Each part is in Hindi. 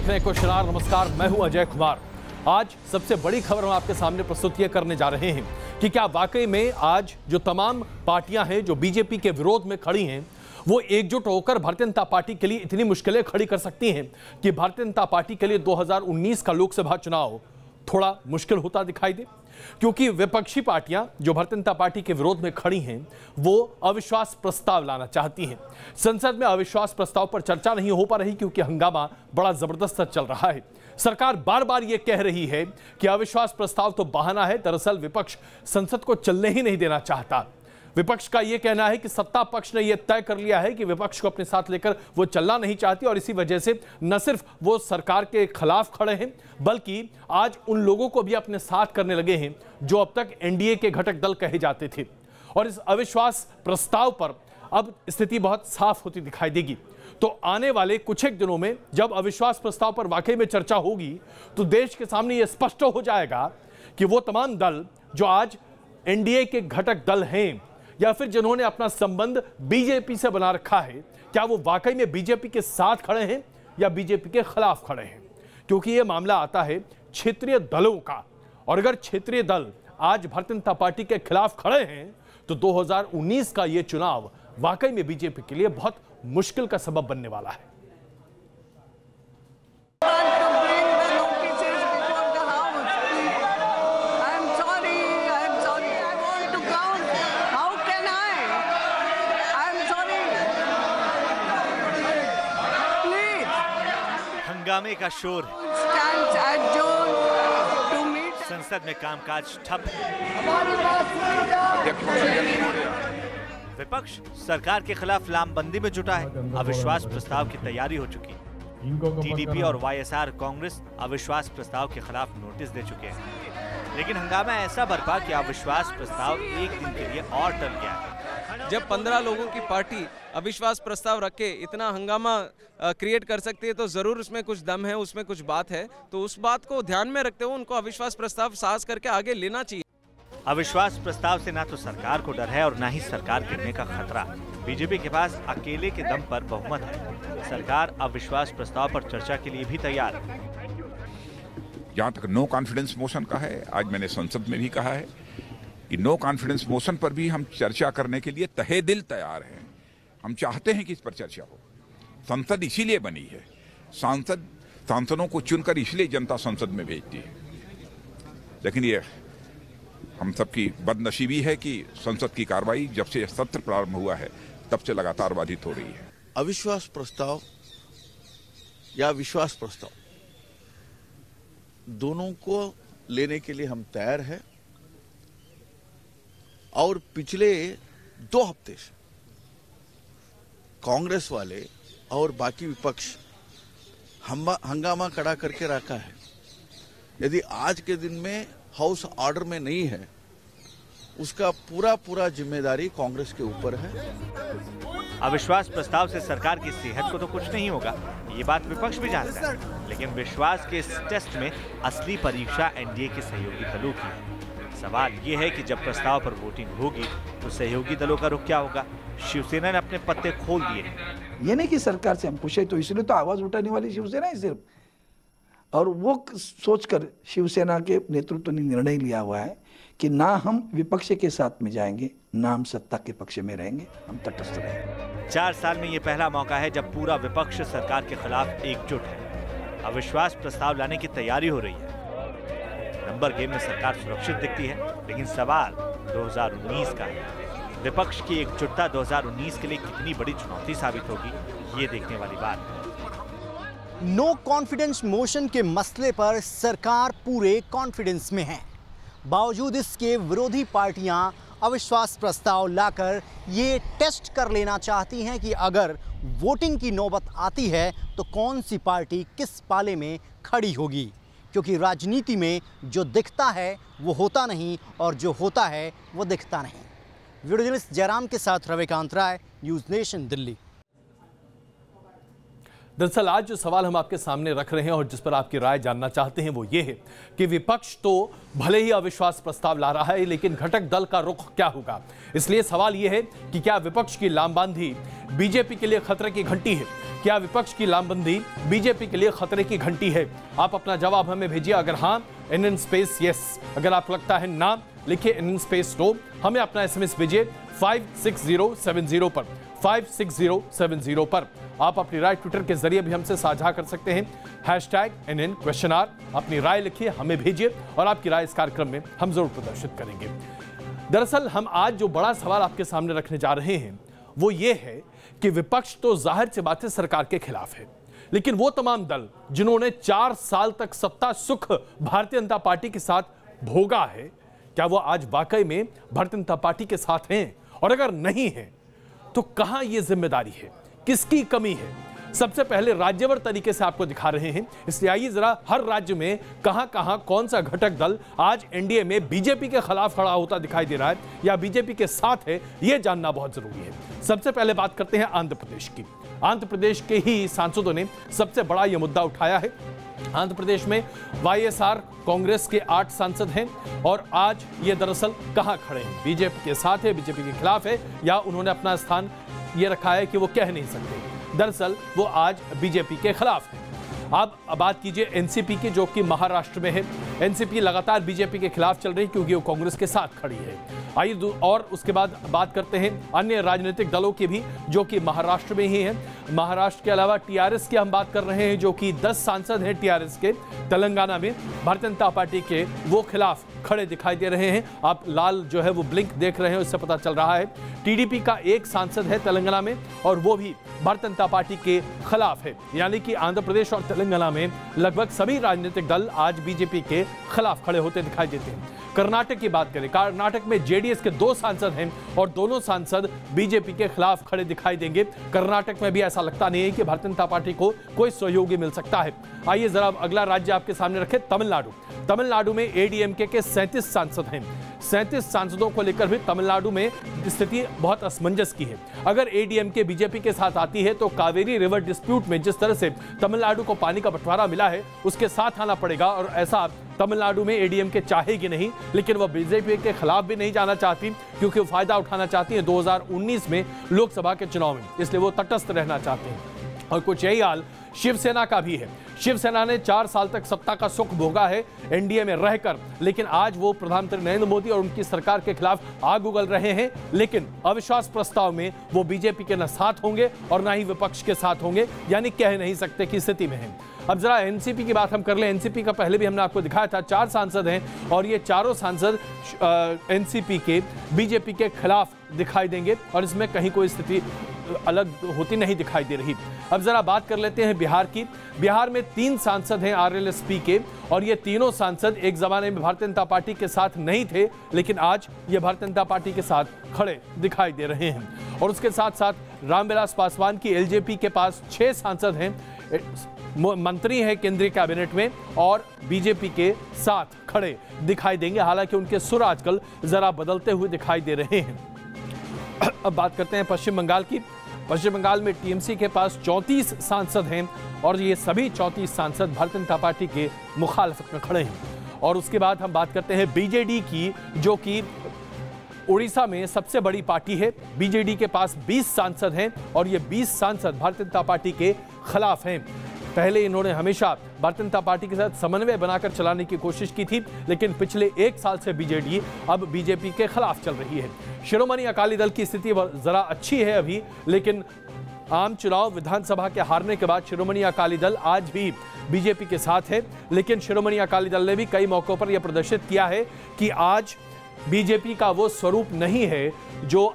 देख रहे हैं क्वेश्चन आवर। नमस्कार, मैं हूं अजय कुमार। आज सबसे बड़ी खबर हम आपके सामने प्रस्तुत ये करने जा रहे हैं कि क्या वाकई में आज जो तमाम पार्टियां हैं जो बीजेपी के विरोध में खड़ी हैं, वो एकजुट होकर भारतीय जनता पार्टी के लिए इतनी मुश्किलें खड़ी कर सकती हैं कि भारतीय जनता पार्टी के लिए 2019 का लोकसभा चुनाव थोड़ा मुश्किल होता दिखाई दे। क्योंकि विपक्षी पार्टियां जो भारतीय जनता पार्टी के विरोध में खड़ी हैं, वो अविश्वास प्रस्ताव लाना चाहती हैं। संसद में अविश्वास प्रस्ताव पर चर्चा नहीं हो पा रही क्योंकि हंगामा बड़ा जबरदस्त चल रहा है। सरकार बार बार यह कह रही है कि अविश्वास प्रस्ताव तो बहाना है, दरअसल विपक्ष संसद को चलने ही नहीं देना चाहता। विपक्ष का यह कहना है कि सत्ता पक्ष ने यह तय कर लिया है कि विपक्ष को अपने साथ लेकर वो चलना नहीं चाहती और इसी वजह से न सिर्फ वो सरकार के खिलाफ खड़े हैं, बल्कि आज उन लोगों को भी अपने साथ करने लगे हैं जो अब तक एनडीए के घटक दल कहे जाते थे। और इस अविश्वास प्रस्ताव पर अब स्थिति बहुत साफ होती दिखाई देगी। तो आने वाले कुछ एक दिनों में जब अविश्वास प्रस्ताव पर वाकई में चर्चा होगी तो देश के सामने यह स्पष्ट हो जाएगा कि वो तमाम दल जो आज एनडीए के घटक दल हैं या फिर जिन्होंने अपना संबंध बीजेपी से बना रखा है, क्या वो वाकई में बीजेपी के साथ खड़े हैं या बीजेपी के खिलाफ खड़े हैं। क्योंकि यह मामला आता है क्षेत्रीय दलों का, और अगर क्षेत्रीय दल आज भारतीय जनता पार्टी के खिलाफ खड़े हैं तो 2019 का यह चुनाव वाकई में बीजेपी के लिए बहुत मुश्किल का सबब बनने वाला है। हंगामे का शोर, संसद में कामकाज ठप, विपक्ष सरकार के खिलाफ लामबंदी में जुटा है। अविश्वास प्रस्ताव की तैयारी हो चुकी है। टीडीपी और वाईएसआर कांग्रेस अविश्वास प्रस्ताव के खिलाफ नोटिस दे चुके हैं, लेकिन हंगामा ऐसा बरपा कि अविश्वास प्रस्ताव एक दिन के लिए और टल गया है। जब 15 लोगों की पार्टी अविश्वास प्रस्ताव रख के इतना हंगामा क्रिएट कर सकती है तो जरूर उसमें कुछ दम है, उसमें कुछ बात है। तो उस बात को ध्यान में रखते हुए उनको अविश्वास प्रस्ताव साहस करके आगे लेना चाहिए। अविश्वास प्रस्ताव से ना तो सरकार को डर है और ना ही सरकार गिरने का खतरा। बीजेपी के पास अकेले के दम पर बहुमत है। सरकार अविश्वास प्रस्ताव पर चर्चा के लिए भी तैयार है। जहां तक नो कॉन्फिडेंस मोशन का है, आज मैंने संसद में भी कहा है कि नो कॉन्फिडेंस मोशन पर भी हम चर्चा करने के लिए तहे दिल तैयार हैं। हम चाहते हैं कि इस पर चर्चा हो। संसद इसीलिए बनी है, सांसदों को चुनकर इसलिए जनता संसद में भेजती है। लेकिन ये हम सबकी बदनसीबी है कि संसद की कार्रवाई जब से सत्र प्रारंभ हुआ है तब से लगातार बाधित हो रही है। अविश्वास प्रस्ताव या विश्वास प्रस्ताव दोनों को लेने के लिए हम तैयार हैं। और पिछले 2 हफ्ते से कांग्रेस वाले और बाकी विपक्ष हंगामा खड़ा करके रखा है। यदि आज के दिन में हाउस ऑर्डर में नहीं है, उसका पूरा जिम्मेदारी कांग्रेस के ऊपर है। अविश्वास प्रस्ताव से सरकार की सेहत को तो कुछ नहीं होगा, ये बात विपक्ष भी जानता है। लेकिन विश्वास के इस टेस्ट में असली परीक्षा एनडीए के सहयोगी दलों की है। सवाल ये है कि जब प्रस्ताव पर वोटिंग होगी तो सहयोगी दलों का रुख क्या होगा। शिवसेना ने अपने पत्ते खोल दिए। ये नहीं कि सरकार से हम पूछे, तो इसलिए तो आवाज उठाने वाली शिवसेना है सिर्फ। और वो सोचकर शिवसेना के नेतृत्व ने निर्णय लिया हुआ है कि ना हम विपक्ष के साथ में जाएंगे, ना हम सत्ता के पक्ष में रहेंगे, हम तटस्थ रहेंगे। 4 साल में ये पहला मौका है जब पूरा विपक्ष सरकार के खिलाफ एकजुट है। अविश्वास प्रस्ताव लाने की तैयारी हो रही है। नंबर गेम में सरकार सुरक्षित दिखती है, लेकिन सवाल 2019 का है। विपक्ष की एकजुटता 2019 के लिए कितनी बड़ी चुनौती साबित होगी, ये देखने वाली बात है। नो कॉन्फिडेंस मोशन के मसले पर सरकार पूरे कॉन्फिडेंस में है। बावजूद इसके विरोधी पार्टियां अविश्वास प्रस्ताव लाकर ये टेस्ट कर लेना चाहती हैं कि अगर वोटिंग की नौबत आती है तो कौन सी पार्टी किस पाले में खड़ी होगी। क्योंकि राजनीति में जो दिखता है वो होता नहीं और जो होता है वो दिखता नहीं। वीडियो जर्नलिस्ट जयराम के साथ रविकांत राय, न्यूज़ नेशन, दिल्ली। दरअसल आज जो सवाल हम आपके सामने रख रहे हैं और जिस पर आपकी राय जानना चाहते हैं वो ये है कि विपक्ष तो भले ही अविश्वास प्रस्ताव ला रहा है, लेकिन घटक दल का रुख क्या होगा। इसलिए सवाल ये है कि क्या विपक्ष की लामबंदी बीजेपी के लिए खतरे की घंटी है? क्या विपक्ष की लामबंदी बीजेपी के लिए खतरे की घंटी है? आप अपना जवाब हमें भेजिए। अगर हाँ, NN स्पेस यस। अगर आपको लगता है ना, लिखिए NN स्पेस नो। हमें अपना SMS भेजिए 56070 पर, 56070 पर। आप अपनी राय ट्विटर के जरिए भी हमसे साझा कर सकते हैं। #NN_। अपनी राय लिखिए, हमें भेजिए और आपकी राय इस कार्यक्रम में हम जरूर प्रदर्शित करेंगे। दरअसल हम आज जो बड़ा सवाल आपके सामने रखने जा रहे हैं वो ये है कि विपक्ष तो जाहिर सी बात है सरकार के खिलाफ है, लेकिन वो तमाम दल जिन्होंने 4 साल तक सत्ता सुख भारतीय जनता पार्टी के साथ भोगा है, क्या वो आज वाकई में भारतीय जनता पार्टी के साथ हैं? और अगर नहीं है तो कहां ये जिम्मेदारी है, किसकी कमी है? सबसे पहले राज्यवार तरीके से आपको दिखा रहे हैं, इसलिए आइए जरा हर राज्य में कहां कहां कौन सा घटक दल आज एनडीए में बीजेपी के खिलाफ खड़ा होता दिखाई दे रहा है या बीजेपी के साथ है, यह जानना बहुत जरूरी है। सबसे पहले बात करते हैं आंध्र प्रदेश की। आंध्र प्रदेश के ही सांसदों ने सबसे बड़ा यह मुद्दा उठाया है। आंध्र प्रदेश में YSR कांग्रेस के 8 सांसद हैं और आज ये दरअसल कहां खड़े हैं? बीजेपी के साथ है, बीजेपी के खिलाफ है, या उन्होंने अपना स्थान ये रखा है कि वो कह नहीं सकते। दरअसल वो आज बीजेपी के खिलाफ है। अब बात कीजिए एनसीपी की, जो कि महाराष्ट्र में है। एनसीपी लगातार बीजेपी के खिलाफ चल रही क्योंकि वो कांग्रेस के साथ खड़ी है। आइए और उसके बाद बात करते हैं अन्य राजनीतिक दलों की भी, जो कि महाराष्ट्र में ही हैं। महाराष्ट्र के अलावा टीआरएस की हम बात कर रहे हैं, जो कि 10 सांसद हैं टीआरएस के। तेलंगाना में भारतीय जनता पार्टी के वो खिलाफ खड़े दिखाई दे रहे हैं। आप लाल जो है वो ब्लिंक देख रहे हैं, उससे पता चल रहा है। टीडीपी का 1 सांसद है तेलंगाना में और वो भी भारतीय जनता पार्टी के खिलाफ है। यानी कि आंध्र प्रदेश और तेलंगाना में लगभग सभी राजनीतिक दल आज बीजेपी के खिलाफ खड़े होते दिखाई देते हैं। कर्नाटक की बात करें, कर्नाटक में जेडीएस के 2 सांसद हैं और दोनों सांसद बीजेपी के खिलाफ खड़े दिखाई देंगे। कर्नाटक में भी ऐसा लगता नहीं है कि भारतीय जनता पार्टी को कोई सहयोगी मिल सकता है। आइए जरा अगला राज्य आपके सामने रखें, तमिलनाडु। तमिलनाडु में एडीएमके के 37 सांसद हैं। 37 सांसदों को लेकर भी तमिलनाडु में स्थिति बहुत असमंजस की है। अगर एडीएमके बीजेपी के साथ आती है तो कावेरी रिवर डिस्प्यूट में जिस तरह से तमिलनाडु को पानी का बंटवारा मिला है उसके साथ आना पड़ेगा, और ऐसा तमिलनाडु में एडीएमके चाहेगी नहीं, लेकिन वह बीजेपी के खिलाफ भी नहीं जाना चाहती क्योंकि वो फायदा उठाना चाहती है 2019 में लोकसभा के चुनाव में, इसलिए वो तटस्थ रहना चाहते हैं। और कुछ यही हाल शिवसेना का भी है। शिवसेना ने 4 साल तक सत्ता का सुख भोगा है एनडीए में रहकर, लेकिन आज वो प्रधानमंत्री नरेंद्र मोदी और उनकी सरकार के खिलाफ आग उगल रहे हैं। लेकिन अविश्वास प्रस्ताव में वो बीजेपी के न साथ होंगे और ना ही विपक्ष के साथ होंगे, यानी कह नहीं सकते की स्थिति में है। अब जरा एनसीपी की बात हम कर लें। एनसीपी का पहले भी हमने आपको दिखाया था, 4 सांसद हैं और ये चारों सांसद एनसीपी के बीजेपी के खिलाफ दिखाई देंगे और इसमें कहीं कोई स्थिति अलग होती नहीं दिखाई दे रही। अब जरा बात कर लेते हैं बिहार की। बिहार में 3 सांसद हैं आरएलएसपी के और ये तीनों सांसद एक जमाने में भारतीय जनता पार्टी के साथ नहीं थे, लेकिन आज ये भारतीय जनता पार्टी के साथ खड़े दिखाई दे रहे हैं। और उसके साथ साथ रामविलास पासवान की एलजेपी के पास 6 सांसद हैं, मंत्री हैं केंद्रीय कैबिनेट में और बीजेपी के साथ खड़े दिखाई देंगे। हालांकि उनके सुर आजकल जरा बदलते हुए दिखाई दे रहे हैं। अब बात करते हैं पश्चिम बंगाल की। पश्चिम बंगाल में टीएमसी के पास 34 सांसद हैं और ये सभी 34 सांसद भारतीय जनता पार्टी के मुखालफत में खड़े हैं। और उसके बाद हम बात करते हैं बीजेडी की, जो कि उड़ीसा में सबसे बड़ी पार्टी है। बीजेडी के पास 20 सांसद हैं और ये 20 सांसद भारतीय जनता पार्टी के खिलाफ हैं। पहले इन्होंने हमेशा भारतीय जनता पार्टी के साथ समन्वय बनाकर चलाने की कोशिश की थी, लेकिन पिछले 1 साल से बीजेडी अब बीजेपी के खिलाफ चल रही है। शिरोमणि अकाली दल की स्थिति जरा अच्छी है अभी, लेकिन आम चुनाव विधानसभा के हारने के बाद शिरोमणि अकाली दल आज भी बीजेपी के साथ है। लेकिन शिरोमणि अकाली दल ने भी कई मौकों पर यह प्रदर्शित किया है कि आज बीजेपी का वो स्वरूप नहीं है जो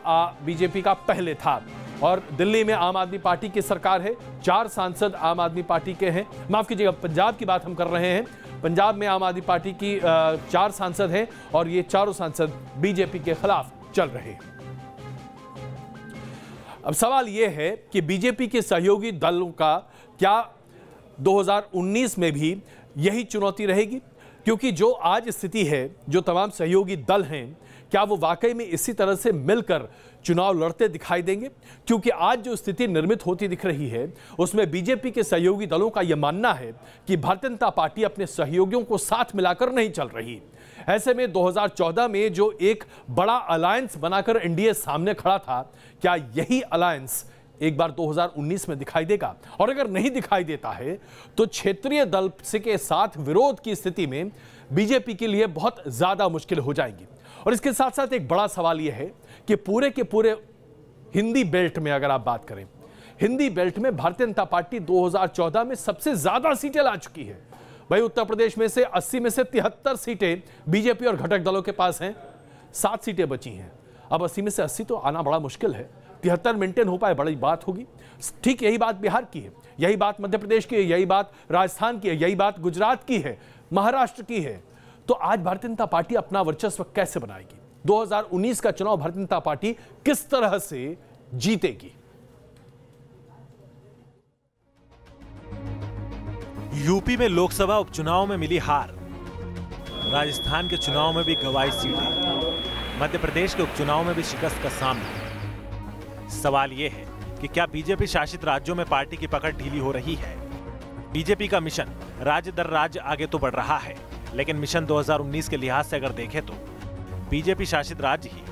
बीजेपी का पहले था। और दिल्ली में आम आदमी पार्टी की सरकार है, 4 सांसद आम आदमी पार्टी के हैं। माफ कीजिएगा, पंजाब की बात हम कर रहे हैं। पंजाब में आम आदमी पार्टी की 4 सांसद हैं और ये चारों सांसद बीजेपी के खिलाफ चल रहे हैं। अब सवाल यह है कि बीजेपी के सहयोगी दलों का क्या 2019 में भी यही चुनौती रहेगी? क्योंकि जो आज स्थिति है, जो तमाम सहयोगी दल हैं, क्या वो वाकई में इसी तरह से मिलकर चुनाव लड़ते दिखाई देंगे? क्योंकि आज जो स्थिति निर्मित होती दिख रही है उसमें बीजेपी के सहयोगी दलों का यह मानना है कि भारतीय जनता पार्टी अपने सहयोगियों को साथ मिलाकर नहीं चल रही। ऐसे में 2014 में जो एक बड़ा अलायंस बनाकर एनडीए सामने खड़ा था, क्या यही अलायंस एक बार 2019 में दिखाई देगा? और अगर नहीं दिखाई देता है तो क्षेत्रीय दल के साथ विरोध की स्थिति में बीजेपी के लिए बहुत ज्यादा मुश्किल हो जाएगी। और इसके साथ साथ एक बड़ा सवाल यह है कि पूरे के पूरे हिंदी बेल्ट में अगर आप बात करें, हिंदी बेल्ट में भारतीय जनता पार्टी 2014 में सबसे ज्यादा सीटें ला चुकी है। भाई उत्तर प्रदेश में से 80 में से 73 सीटें बीजेपी और घटक दलों के पास हैं, 7 सीटें बची हैं। अब 80 में से 80 तो आना बड़ा मुश्किल है, 73 मेंटेन हो पाए बड़ी बात होगी। ठीक यही बात बिहार की है, यही बात मध्य प्रदेश की है, यही बात राजस्थान की है, यही बात गुजरात की है, महाराष्ट्र की है। तो आज भारतीय जनता पार्टी अपना वर्चस्व कैसे बनाएगी? 2019 का चुनाव भारतीय जनता पार्टी किस तरह से जीतेगी? यूपी में लोकसभा उपचुनाव में मिली हार, राजस्थान के चुनाव में भी गंवाई सीटें, मध्य प्रदेश के उपचुनाव में भी शिकस्त का सामना। सवाल यह है कि क्या बीजेपी शासित राज्यों में पार्टी की पकड़ ढीली हो रही है? बीजेपी का मिशन राज्य दर राज्य आगे तो बढ़ रहा है, लेकिन मिशन 2019 के लिहाज से अगर देखें तो बीजेपी शासित राज्य ही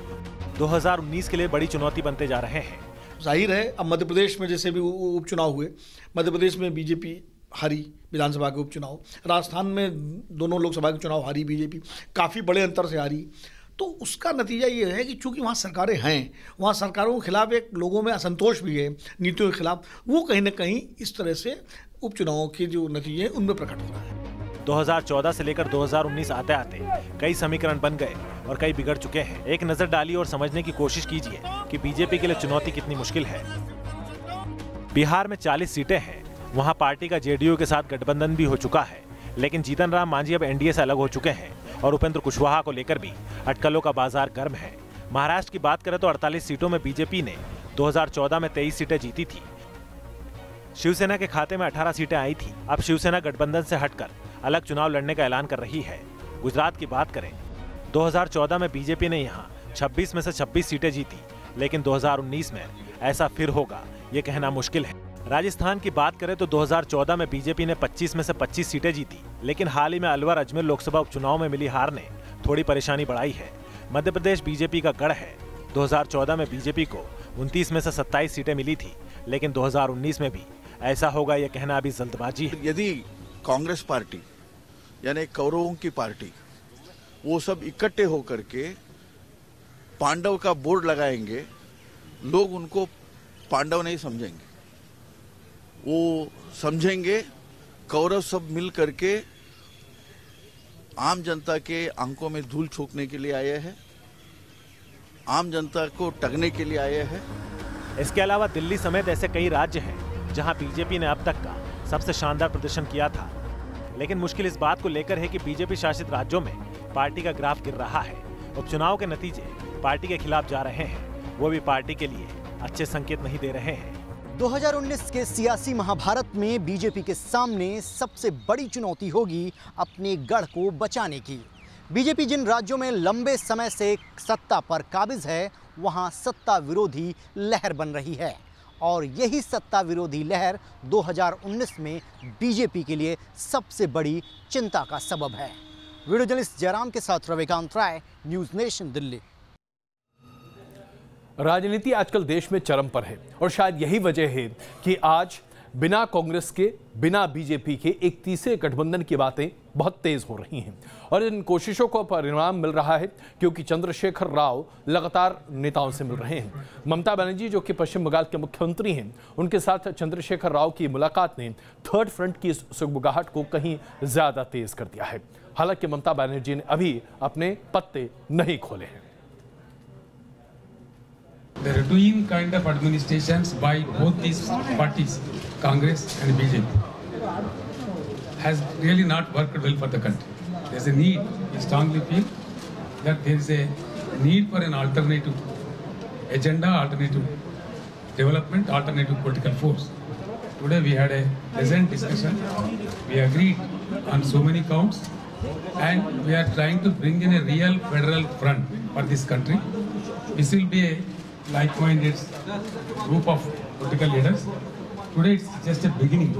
2019 के लिए बड़ी चुनौती बनते जा रहे हैं। जाहिर है, अब मध्य प्रदेश में जैसे भी उपचुनाव हुए, मध्य प्रदेश में बीजेपी हारी विधानसभा के उपचुनाव, राजस्थान में दोनों लोकसभा के चुनाव हारी बीजेपी, काफ़ी बड़े अंतर से हारी। तो उसका नतीजा ये है कि चूंकि वहाँ सरकारें हैं, वहाँ सरकारों के खिलाफ एक लोगों में असंतोष भी है, नीतियों के खिलाफ, वो कहीं ना कहीं इस तरह से उपचुनावों के जो नतीजे हैं उनमें प्रकट हो रहा है। 2014 से लेकर 2019 आते आते कई समीकरण बन गए और कई बिगड़ चुके हैं। एक नजर डालिए और समझने की कोशिश कीजिए कि बीजेपी के लिए चुनौती कितनी मुश्किल है। बिहार में 40 सीटें हैं, वहां पार्टी का जेडीयू के साथ गठबंधन भी हो चुका है, लेकिन जीतन राम मांझी अब एनडीए से अलग हो चुके हैं और उपेंद्र कुशवाहा को लेकर भी अटकलों का बाजार गर्म है। महाराष्ट्र की बात करें तो 48 सीटों में बीजेपी ने 2014 में 23 सीटें जीती थी। शिवसेना के खाते में 18 सीटें आई थी। अब शिवसेना गठबंधन से हटकर अलग चुनाव लड़ने का ऐलान कर रही है। गुजरात की बात करें, 2014 में बीजेपी ने यहां 26 में से 26 सीटें जीती, लेकिन 2019 में ऐसा फिर होगा ये कहना मुश्किल है। राजस्थान की बात करें तो 2014 में बीजेपी ने 25 में से 25 सीटें जीती, लेकिन हाल ही में अलवर अजमेर लोकसभा उपचुनाव में मिली हार ने थोड़ी परेशानी बढ़ाई है। मध्य प्रदेश बीजेपी का गढ़ है। 2014 में बीजेपी को 29 में से 27 सीटें मिली थी, लेकिन 2019 में भी ऐसा होगा ये कहना अभी जल्दबाजी है। यदि कांग्रेस पार्टी यानी कौरवों की पार्टी वो सब इकट्ठे होकर के पांडव का बोर्ड लगाएंगे, लोग उनको पांडव नहीं समझेंगे, वो समझेंगे कौरव सब मिल करके आम जनता के आंखों में धूल झोंकने के लिए आए हैं, आम जनता को ठगने के लिए आए हैं। इसके अलावा दिल्ली समेत ऐसे कई राज्य हैं जहां बीजेपी ने अब तक का सबसे शानदार प्रदर्शन किया था, लेकिन मुश्किल इस बात को लेकर है कि बीजेपी शासित राज्यों में पार्टी का ग्राफ गिर रहा है। उपचुनाव के नतीजे पार्टी के खिलाफ जा रहे हैं, वो भी पार्टी के लिए अच्छे संकेत नहीं दे रहे हैं। 2019 के सियासी महाभारत में बीजेपी के सामने सबसे बड़ी चुनौती होगी अपने गढ़ को बचाने की। बीजेपी जिन राज्यों में लंबे समय से सत्ता पर काबिज है, वहां सत्ता विरोधी लहर बन रही है, और यही सत्ता विरोधी लहर 2019 में बीजेपी के लिए सबसे बड़ी चिंता का सबब है। वीडियो जर्नलिस्ट जयराम के साथ रविकांत राय, न्यूज़ नेशन, दिल्ली। राजनीति आजकल देश में चरम पर है और शायद यही वजह है कि आज बिना कांग्रेस के, बिना बीजेपी के एक तीसरे गठबंधन की बातें बहुत तेज हो रही हैं और इन कोशिशों को परिणाम मिल रहा है क्योंकि चंद्रशेखर राव लगातार नेताओं से मिल रहे हैं। ममता बनर्जी जो कि पश्चिम बंगाल के मुख्यमंत्री हैं, उनके साथ चंद्रशेखर राव की मुलाकात ने थर्ड फ्रंट की सुगबुगाहट को कहीं ज्यादा तेज कर दिया है। हालांकि ममता बनर्जी ने अभी अपने पत्ते नहीं खोले हैं। There are twin kind of administrations by both these parties, Congress and BJP, has really not worked well for the country. There's a need, we strongly feel that there is a need for an alternative agenda, alternative development, alternative political force. Today we had a pleasant discussion. We agreed on so many counts and we are trying to bring in a real federal front for this country. This will be a like-minded group of political leaders. Today it's just a beginning.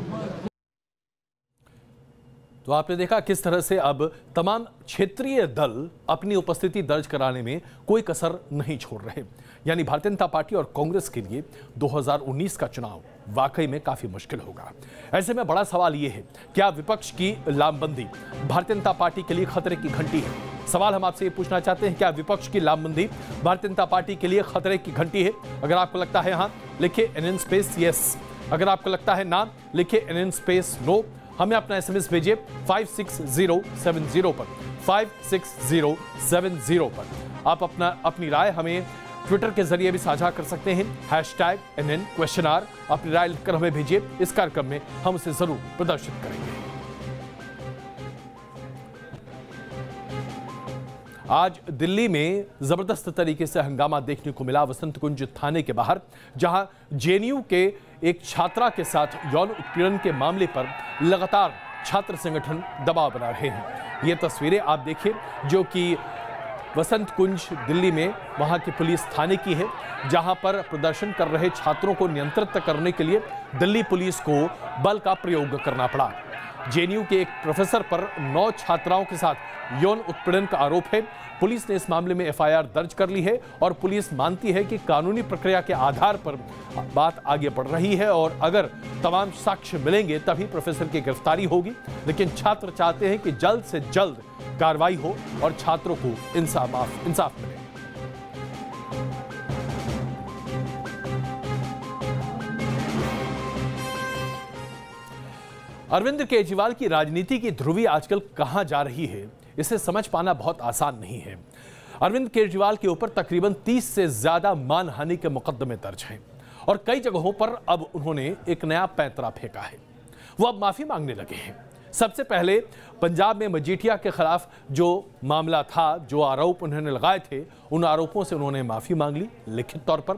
तो आपने देखा किस तरह से अब तमाम क्षेत्रीय दल अपनी उपस्थिति दर्ज कराने में कोई कसर नहीं छोड़ रहे। यानी भारतीय जनता पार्टी और कांग्रेस के लिए 2019 का चुनाव वाकई में काफी मुश्किल होगा। ऐसे में बड़ा सवाल यह है, क्या विपक्ष की लामबंदी भारतीय जनता पार्टी के लिए खतरे की घंटी है? सवाल हम आपसे ये पूछना चाहते हैं, क्या विपक्ष की लामबंदी भारतीय जनता पार्टी के लिए खतरे की घंटी है? अगर आपको लगता है हाँ, लिखिए NN स्पेस यस। अगर आपको लगता है ना, लिखिए NN स्पेस नो। हमें अपना SMS भेजिए 56070 पर, 56070 पर। आप अपनी राय हमें ट्विटर के जरिए भी साझा कर सकते हैं, #NN_। अपनी राय लिखकर हमें भेजिए। इस कार्यक्रम में हम उसे जरूर प्रदर्शित करेंगे। आज दिल्ली में जबरदस्त तरीके से हंगामा देखने को मिला वसंत कुंज थाने के बाहर, जहां JNU के एक छात्रा के साथ यौन उत्पीड़न के मामले पर लगातार छात्र संगठन दबाव बना रहे हैं। ये तस्वीरें आप देखिए जो कि वसंत कुंज दिल्ली में वहां की पुलिस थाने की है, जहां पर प्रदर्शन कर रहे छात्रों को नियंत्रित करने के लिए दिल्ली पुलिस को बल का प्रयोग करना पड़ा। JNU के एक प्रोफेसर पर 9 छात्राओं के साथ यौन उत्पीड़न का आरोप है। पुलिस ने इस मामले में FIR दर्ज कर ली है और पुलिस मानती है कि कानूनी प्रक्रिया के आधार पर बात आगे बढ़ रही है और अगर तमाम साक्ष्य मिलेंगे तभी प्रोफेसर की गिरफ्तारी होगी। लेकिन छात्र चाहते हैं कि जल्द से जल्द कार्रवाई हो और छात्रों को इंसाफ मिले। अरविंद केजरीवाल की राजनीति की ध्रुवी आजकल कहां जा रही है, इसे समझ पाना बहुत आसान नहीं है। अरविंद केजरीवाल के ऊपर तकरीबन 30 से ज्यादा मानहानि के मुकदमे दर्ज हैं और कई जगहों पर अब उन्होंने एक नया पैंतरा फेंका है। वो अब माफी मांगने लगे हैं। सबसे पहले पंजाब में मजीठिया के खिलाफ जो मामला था, जो आरोप उन्होंने लगाए थे, उन आरोपों से उन्होंने माफी मांग ली लिखित तौर पर।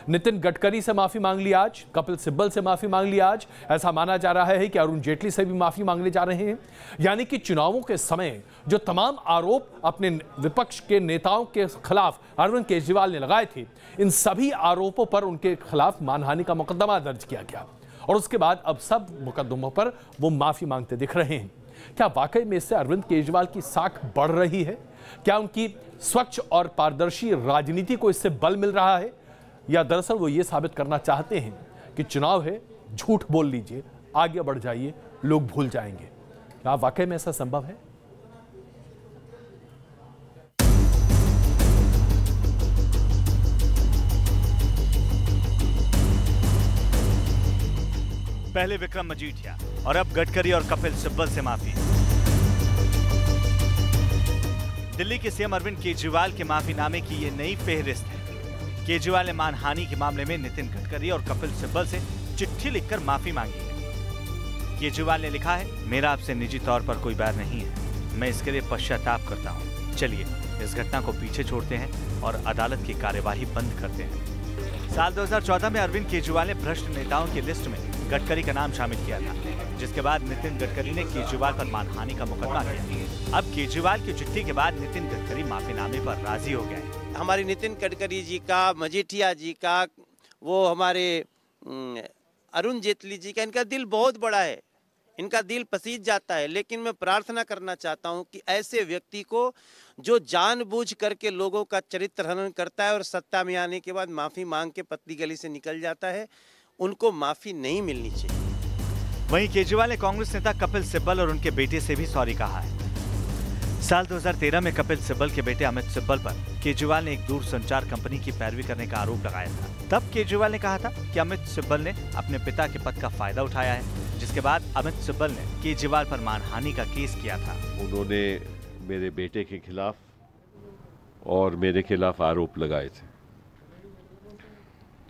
नितिन गडकरी से माफी मांग ली आज, कपिल सिब्बल से माफी मांग ली आज। ऐसा माना जा रहा है कि अरुण जेटली से भी माफी मांगने जा रहे हैं। यानी कि चुनावों के समय जो तमाम आरोप अपने विपक्ष के नेताओं के खिलाफ अरविंद केजरीवाल ने लगाए थे, इन सभी आरोपों पर उनके खिलाफ मानहानि का मुकदमा दर्ज किया गया और उसके बाद अब सब मुकदमों पर वो माफी मांगते दिख रहे हैं। क्या वाकई में इससे अरविंद केजरीवाल की साख बढ़ रही है? क्या उनकी स्वच्छ और पारदर्शी राजनीति को इससे बल मिल रहा है, या दरअसल वो ये साबित करना चाहते हैं कि चुनाव है, झूठ बोल लीजिए, आगे बढ़ जाइए, लोग भूल जाएंगे? क्या वाकई में ऐसा संभव है? पहले विक्रम मजीठिया और अब गडकरी और कपिल सिब्बल से माफी। दिल्ली के सीएम अरविंद केजरीवाल के माफीनामे की यह नई फेहरिस्त है। केजरीवाल ने मानहानि के मामले में नितिन गडकरी और कपिल सिब्बल से चिट्ठी लिखकर माफी मांगी है। केजरीवाल ने लिखा है, मेरा आपसे निजी तौर पर कोई बैर नहीं है, मैं इसके लिए पश्चाताप करता हूँ। चलिए इस घटना को पीछे छोड़ते हैं और अदालत की कार्यवाही बंद करते हैं। साल 2014 में अरविंद केजरीवाल ने भ्रष्ट नेताओं की लिस्ट में गडकरी का नाम शामिल किया था, जिसके बाद नितिन गडकरी ने केजरीवाल पर मानहानि का मुकदमा किया। अब केजरीवाल की चिट्ठी के बाद नितिन गडकरी माफीनामे पर राजी हो गए। हमारी नितिन गडकरी जी का, मजीठिया जी का, वो हमारे अरुण जेटली जी का, इनका दिल बहुत बड़ा है, इनका दिल पसीज जाता है। लेकिन मैं प्रार्थना करना चाहता हूं कि ऐसे व्यक्ति को जो जानबूझ करके लोगों का चरित्र हनन करता है और सत्ता में आने के बाद माफी मांग के पतली गली से निकल जाता है, उनको माफी नहीं मिलनी चाहिए। वहीं केजरीवाल ने कांग्रेस नेता कपिल सिब्बल और उनके बेटे से भी सॉरी कहा है। साल 2013 में कपिल सिब्बल के बेटे अमित सिब्बल पर केजरीवाल ने एक दूरसंचार कंपनी की पैरवी करने का आरोप लगाया था। तब केजरीवाल ने कहा था कि अमित सिब्बल ने अपने पिता के पद का फायदा उठाया है, जिसके बाद अमित सिब्बल ने केजरीवाल पर मानहानि का केस किया था। उन्होंने मेरे बेटे के खिलाफ और मेरे खिलाफ आरोप लगाए थे,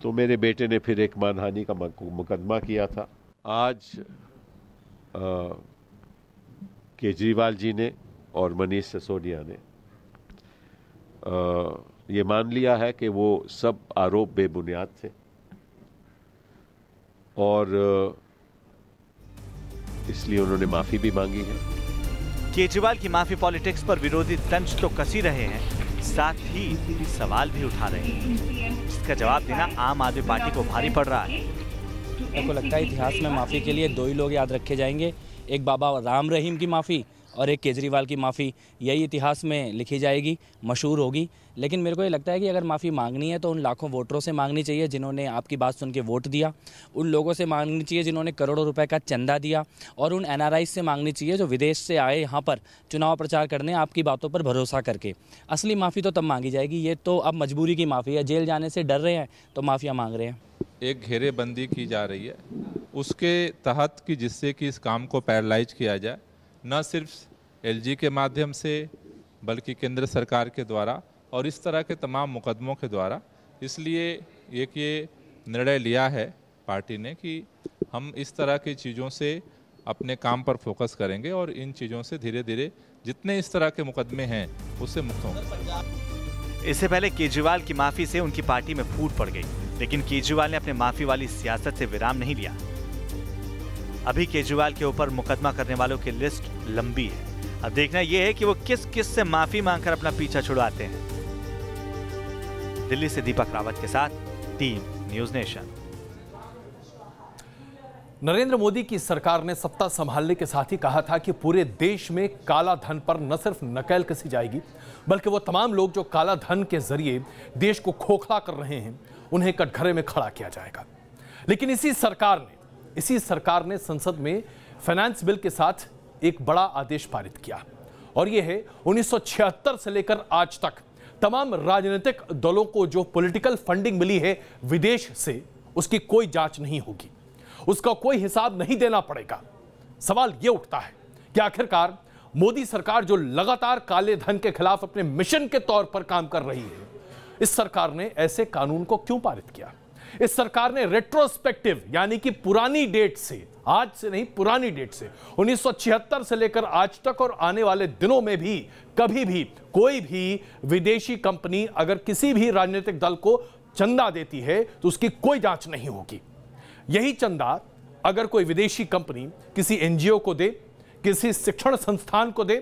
तो मेरे बेटे ने फिर एक मानहानि का मुकदमा किया था। आज केजरीवाल जी ने और मनीष सिसोदिया ने ये मान लिया है कि वो सब आरोप बेबुनियाद थे और इसलिए उन्होंने माफ़ी भी मांगी है। केजरीवाल की माफी पॉलिटिक्स पर विरोधी तंज तो कसी रहे हैं, साथ ही सवाल भी उठा रहे हैं, जिसका जवाब देना आम आदमी पार्टी को भारी पड़ रहा है। मेरे को लगता है इतिहास में माफ़ी के लिए दो ही लोग याद रखे जाएंगे, एक बाबा राम रहीम की माफ़ी और एक केजरीवाल की माफ़ी। यही इतिहास में लिखी जाएगी, मशहूर होगी। लेकिन मेरे को ये लगता है कि अगर माफ़ी मांगनी है तो उन लाखों वोटरों से मांगनी चाहिए जिन्होंने आपकी बात सुन के वोट दिया, उन लोगों से मांगनी चाहिए जिन्होंने करोड़ों रुपए का चंदा दिया, और उन NRI से मांगनी चाहिए जो विदेश से आए यहाँ पर चुनाव प्रचार करने आपकी बातों पर भरोसा करके। असली माफ़ी तो तब मांगी जाएगी, ये तो अब मजबूरी की माफ़ी है, जेल जाने से डर रहे हैं तो माफ़िया मांग रहे हैं। एक घेरेबंदी की जा रही है उसके तहत कि जिससे कि इस काम को पैरालाइज किया जाए, न सिर्फ LG के माध्यम से बल्कि केंद्र सरकार के द्वारा और इस तरह के तमाम मुकदमों के द्वारा। इसलिए एक ये निर्णय लिया है पार्टी ने कि हम इस तरह की चीज़ों से अपने काम पर फोकस करेंगे और इन चीज़ों से धीरे धीरे जितने इस तरह के मुकदमे हैं उससे मुक्त होंगे। इससे पहले केजरीवाल की माफी से उनकी पार्टी में फूट पड़ गई, लेकिन केजरीवाल ने अपने माफी वाली सियासत से विराम नहीं लिया। अभी केजरीवाल के ऊपर मुकदमा करने वालों की लिस्ट लंबी है। अब देखना यह है कि वो किस किस से माफी मांगकर अपना पीछा छुड़वाते हैं। दिल्ली से दीपक रावत के साथ team news nation. Narendra Modi की सरकार ने सत्ता संभालने के साथ ही कहा था कि पूरे देश में काला धन पर न सिर्फ नकेल कसी जाएगी, बल्कि वो तमाम लोग जो काला धन के जरिए देश को खोखला कर रहे हैं उन्हें कटघरे में खड़ा किया जाएगा। लेकिन इसी सरकार ने संसद में फाइनेंस बिल के साथ एक बड़ा आदेश पारित किया, और यह है 1976 से लेकर आज तक तमाम राजनीतिक दलों को जो पॉलिटिकल फंडिंग मिली है विदेश से, उसकी कोई जांच नहीं होगी, उसका कोई हिसाब नहीं देना पड़ेगा। सवाल यह उठता है कि आखिरकार मोदी सरकार जो लगातार काले धन के खिलाफ अपने मिशन के तौर पर काम कर रही है, इस सरकार ने ऐसे कानून को क्यों पारित किया? इस सरकार ने रेट्रोस्पेक्टिव यानी कि पुरानी डेट से, आज से नहीं पुरानी डेट से 1976 से लेकर आज तक और आने वाले दिनों में भी कभी भी कोई भी विदेशी कंपनी अगर किसी भी राजनीतिक दल को चंदा देती है तो उसकी कोई जांच नहीं होगी। यही चंदा अगर कोई विदेशी कंपनी किसी NGO को दे, किसी शिक्षण संस्थान को दे,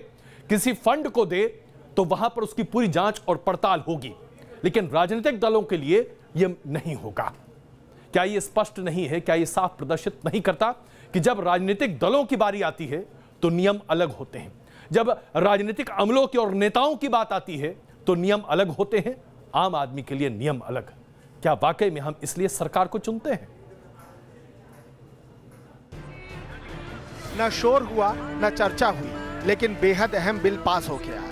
किसी फंड को दे, तो वहां पर उसकी पूरी जांच और पड़ताल होगी। लेकिन राजनीतिक दलों के लिए यह नहीं होगा। क्या यह स्पष्ट नहीं है, क्या यह साफ प्रदर्शित नहीं करता कि जब राजनीतिक दलों की बारी आती है तो नियम अलग होते हैं, जब राजनीतिक अमलों की और नेताओं की बात आती है तो नियम अलग होते हैं, आम आदमी के लिए नियम अलग। क्या वाकई में हम इसलिए सरकार को चुनते हैं? न शोर हुआ न चर्चा हुई, लेकिन बेहद अहम बिल पास हो गया।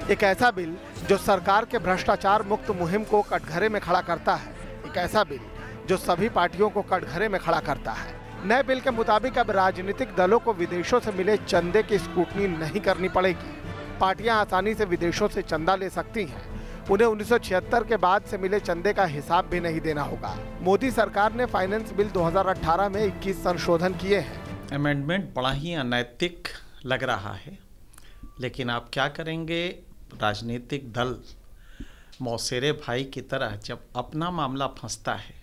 एक ऐसा बिल जो सरकार के भ्रष्टाचार मुक्त मुहिम को कटघरे में खड़ा करता है, एक ऐसा बिल जो सभी पार्टियों को कटघरे में खड़ा करता है। नए बिल के मुताबिक अब राजनीतिक दलों को विदेशों से मिले चंदे की स्क्रूटनी नहीं करनी पड़ेगी। पार्टियां आसानी से विदेशों से चंदा ले सकती हैं। उन्हें 1976 के बाद से मिले चंदे का हिसाब भी नहीं देना होगा। मोदी सरकार ने फाइनेंस बिल 2018 में 21 संशोधन किए हैं। अमेंडमेंट बड़ा ही अनैतिक लग रहा है, लेकिन आप क्या करेंगे? राजनीतिक दल मौसेरे भाई की तरह जब अपना मामला फंसता है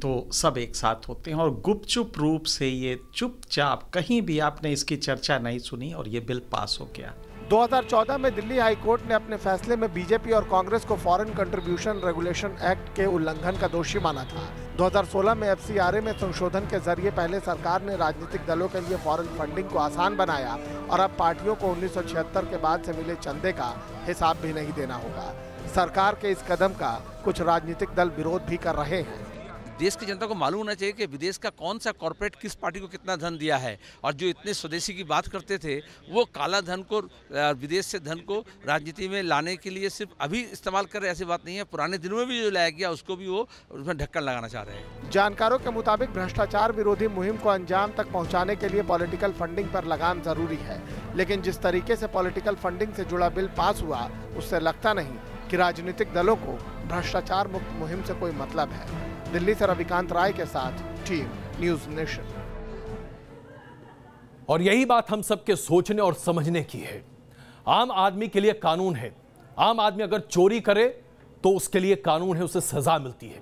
तो सब एक साथ होते हैं और गुपचुप रूप से ये चुपचाप, कहीं भी आपने इसकी चर्चा नहीं सुनी और ये बिल पास हो गया। 2014 में दिल्ली हाई कोर्ट ने अपने फैसले में बीजेपी और कांग्रेस को फॉरेन कंट्रीब्यूशन रेगुलेशन एक्ट के उल्लंघन का दोषी माना था। 2016 में FCRA में संशोधन के जरिए पहले सरकार ने राजनीतिक दलों के लिए फॉरेन फंडिंग को आसान बनाया और अब पार्टियों को 1976 के बाद से मिले चंदे का हिसाब भी नहीं देना होगा। सरकार के इस कदम का कुछ राजनीतिक दल विरोध भी कर रहे हैं। देश की जनता को मालूम होना चाहिए कि विदेश का कौन सा कॉर्पोरेट किस पार्टी को कितना धन दिया है, और जो इतने स्वदेशी की बात करते थे वो काला धन को, विदेश से धन को राजनीति में लाने के लिए सिर्फ अभी इस्तेमाल कर रहे, ऐसी बात नहीं है। पुराने दिनों में भी जो लाया गया उसको भी वो उसमें ढक्कन लगाना चाह रहे हैं। जानकारों के मुताबिक भ्रष्टाचार विरोधी मुहिम को अंजाम तक पहुँचाने के लिए पॉलिटिकल फंडिंग पर लगाम जरूरी है, लेकिन जिस तरीके से पॉलिटिकल फंडिंग से जुड़ा बिल पास हुआ उससे लगता नहीं कि राजनीतिक दलों को भ्रष्टाचार मुक्त मुहिम से कोई मतलब है। दिल्ली से रविकांत राय के साथ टीम न्यूज़ नेशन। और यही बात हम सबके सोचने और समझने की है। आम आदमी के लिए कानून है। आम आदमी अगर चोरी करे तो उसके लिए कानून है, उसे सजा मिलती है।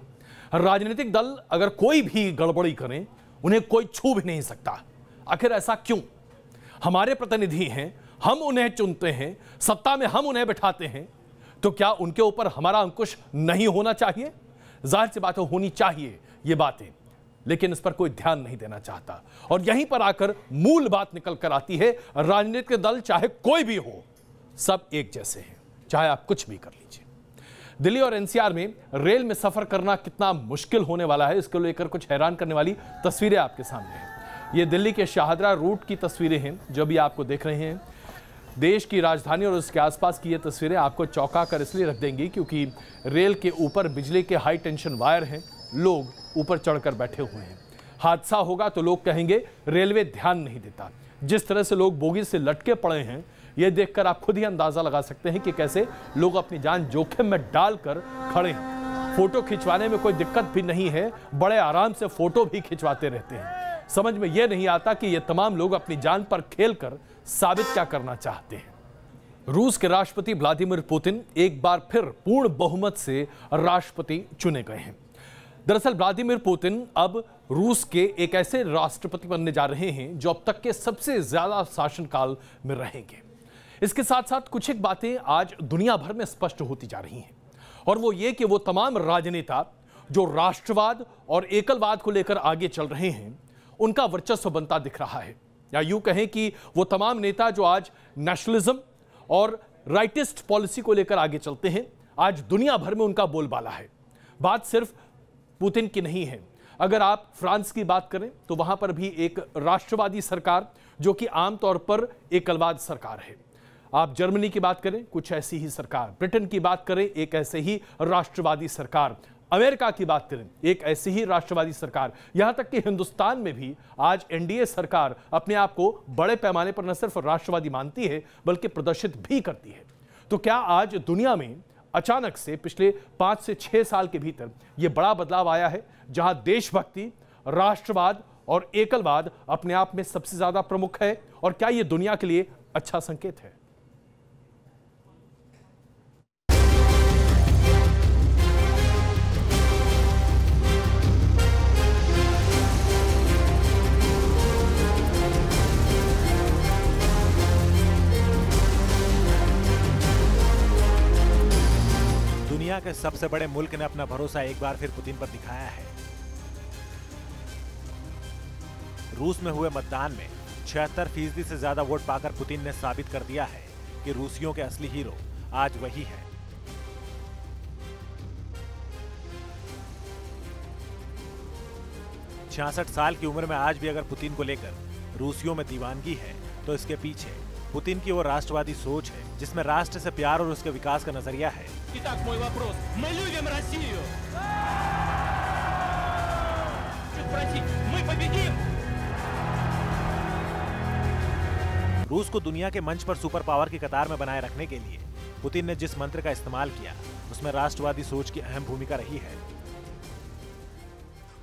राजनीतिक दल अगर कोई भी गड़बड़ी करें उन्हें कोई छू भी नहीं सकता। आखिर ऐसा क्यों? हमारे प्रतिनिधि हैं हम उन्हें चुनते हैं, सत्ता में हम उन्हें बिठाते हैं, तो क्या उनके ऊपर हमारा अंकुश नहीं होना चाहिए? जाहिर सी बात है होनी चाहिए ये बातें, लेकिन इस पर कोई ध्यान नहीं देना चाहता। और यहीं पर आकर मूल बात निकल कर आती है, राजनीतिक दल चाहे कोई भी हो, सब एक जैसे हैं, चाहे आप कुछ भी कर लीजिए। दिल्ली और एनसीआर में रेल में सफर करना कितना मुश्किल होने वाला है, इसको लेकर कुछ हैरान करने वाली तस्वीरें आपके सामने हैं। ये दिल्ली के शाहदरा रूट की तस्वीरें हैं जो भी आपको देख रहे हैं। देश की राजधानी और उसके आसपास की ये तस्वीरें आपको चौंका कर इसलिए रख देंगी क्योंकि रेल के ऊपर बिजली के हाई टेंशन वायर हैं, लोग ऊपर चढ़कर बैठे हुए हैं। हादसा होगा तो लोग कहेंगे रेलवे ध्यान नहीं देता। जिस तरह से लोग बोगी से लटके पड़े हैं, यह देखकर आप खुद ही अंदाजा लगा सकते हैं कि कैसे लोग अपनी जान जोखिम में डालकर खड़े हैं। फोटो खिंचवाने में कोई दिक्कत भी नहीं है, बड़े आराम से फोटो भी खिंचवाते रहते हैं। समझ में यह नहीं आता कि ये तमाम लोग अपनी जान पर खेलकर साबित क्या करना चाहते हैं। रूस के राष्ट्रपति व्लादिमीर पुतिन एक बार फिर पूर्ण बहुमत से राष्ट्रपति चुने गए हैं। दरअसल व्लादिमीर पुतिन अब रूस के एक ऐसे राष्ट्रपति बनने जा रहे हैं जो अब तक के सबसे ज्यादा शासनकाल में रहेंगे। इसके साथ साथ कुछ एक बातें आज दुनिया भर में स्पष्ट होती जा रही हैं, और वो ये कि वो तमाम राजनेता जो राष्ट्रवाद और एकलवाद को लेकर आगे चल रहे हैं, उनका वर्चस्व बनता दिख रहा है। या यूं कहें कि वो तमाम नेता जो आज नेशनलिज्म और राइटिस्ट पॉलिसी को लेकर आगे चलते हैं, आज दुनिया भर में उनका बोलबाला है। बात सिर्फ पुतिन की नहीं है। अगर आप फ्रांस की बात करें तो वहां पर भी एक राष्ट्रवादी सरकार जो कि आमतौर पर एकलवाद सरकार है। आप जर्मनी की बात करें, कुछ ऐसी ही सरकार। ब्रिटेन की बात करें, एक ऐसे ही राष्ट्रवादी सरकार। अमेरिका की बात करें, एक ऐसी ही राष्ट्रवादी सरकार। यहां तक कि हिंदुस्तान में भी आज एनडीए सरकार अपने आप को बड़े पैमाने पर न सिर्फ राष्ट्रवादी मानती है बल्कि प्रदर्शित भी करती है। तो क्या आज दुनिया में अचानक से पिछले 5 से 6 साल के भीतर यह बड़ा बदलाव आया है जहां देशभक्ति, राष्ट्रवाद और एकलवाद अपने आप में सबसे ज्यादा प्रमुख है? और क्या यह दुनिया के लिए अच्छा संकेत है? दुनिया के सबसे बड़े मुल्क ने अपना भरोसा एक बार फिर पुतिन पर दिखाया है। रूस में हुए मतदान में 76% से ज्यादा वोट पाकर पुतिन ने साबित कर दिया है कि रूसियों के असली हीरो आज वही है। छियासठ साल की उम्र में आज भी अगर पुतिन को लेकर रूसियों में दीवानगी है तो इसके पीछे पुतिन की वो राष्ट्रवादी सोच है जिसमें राष्ट्र से प्यार और उसके विकास का नजरिया है। रूस को दुनिया के मंच पर सुपर पावर की कतार में बनाए रखने के लिए पुतिन ने जिस मंत्र का इस्तेमाल किया उसमें राष्ट्रवादी सोच की अहम भूमिका रही है।